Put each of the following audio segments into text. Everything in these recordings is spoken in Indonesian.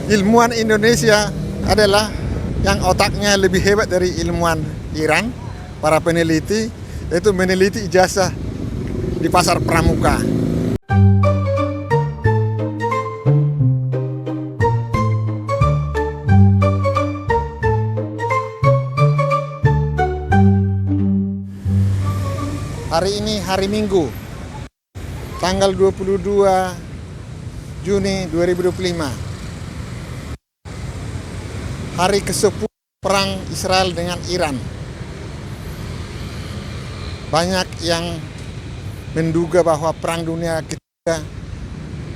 Ilmuwan Indonesia adalah yang otaknya lebih hebat dari ilmuwan Iran, para peneliti, yaitu meneliti ijazah di pasar pramuka. Hari ini hari Minggu, tanggal 22 Juni 2025. Hari ke-10 perang Israel dengan Iran. Banyak yang menduga bahwa perang dunia ketiga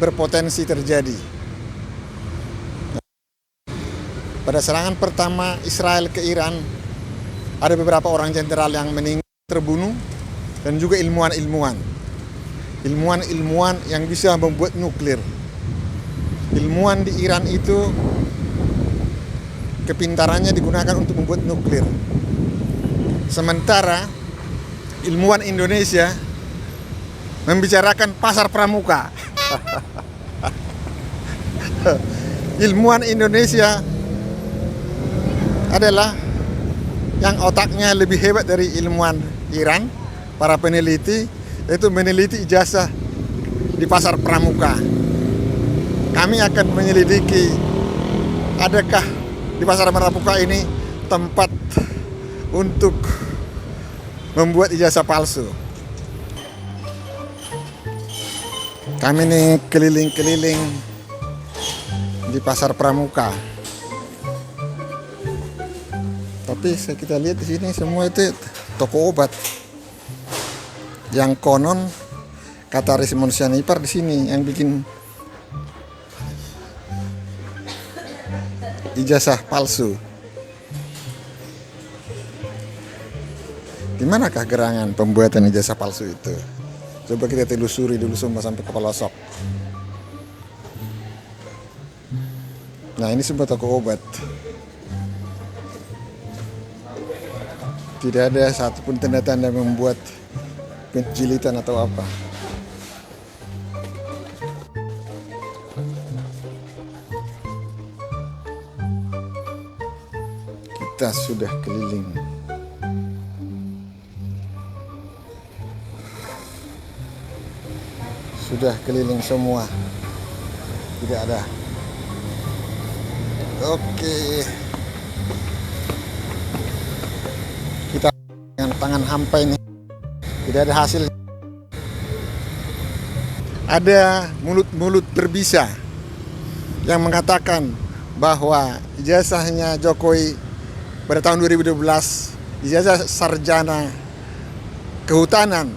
berpotensi terjadi. Pada serangan pertama Israel ke Iran, ada beberapa orang jenderal yang meninggal, terbunuh, dan juga ilmuwan-ilmuwan yang bisa membuat nuklir. Ilmuwan di Iran itu kepintarannya digunakan untuk membuat nuklir. Sementara ilmuwan Indonesia membicarakan pasar pramuka. Ilmuwan Indonesia adalah yang otaknya lebih hebat dari ilmuwan Iran, para peneliti, yaitu meneliti ijazah di pasar pramuka. Kami akan menyelidiki adakah di pasar pramuka ini tempat untuk membuat ijazah palsu. Kami ini keliling-keliling di pasar pramuka. Tapi kita lihat di sini semua itu toko obat. Yang konon kata Rismon Sianipar di sini yang bikin ijazah palsu. Di manakah gerangan pembuatan ijazah palsu itu? Coba kita telusuri dulu semua sampai ke pelosok. Nah, ini sebuah toko obat. Tidak ada satupun tanda-tanda membuat penjilitan atau apa. Kita sudah keliling. Sudah keliling semua. Tidak ada. Oke. Kita dengan tangan hampa ini. Tidak ada hasil. Ada mulut-mulut berbisa yang mengatakan bahwa ijazahnya Jokowi pada tahun 2012, ijazah sarjana kehutanan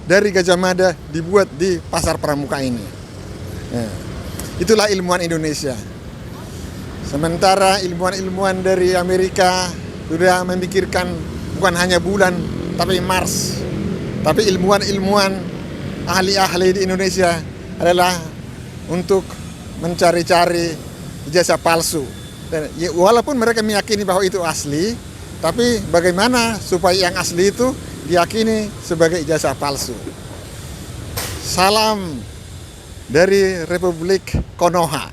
dari Gajah Mada dibuat di pasar pramuka ini. Nah, itulah ilmuwan Indonesia. Sementara ilmuwan-ilmuwan dari Amerika sudah memikirkan bukan hanya bulan, tapi Mars. Tapi ilmuwan-ilmuwan ahli-ahli di Indonesia adalah untuk mencari-cari ijazah palsu. Dan walaupun mereka meyakini bahwa itu asli, tapi bagaimana supaya yang asli itu diyakini sebagai ijazah palsu. Salam dari Republik Konoha.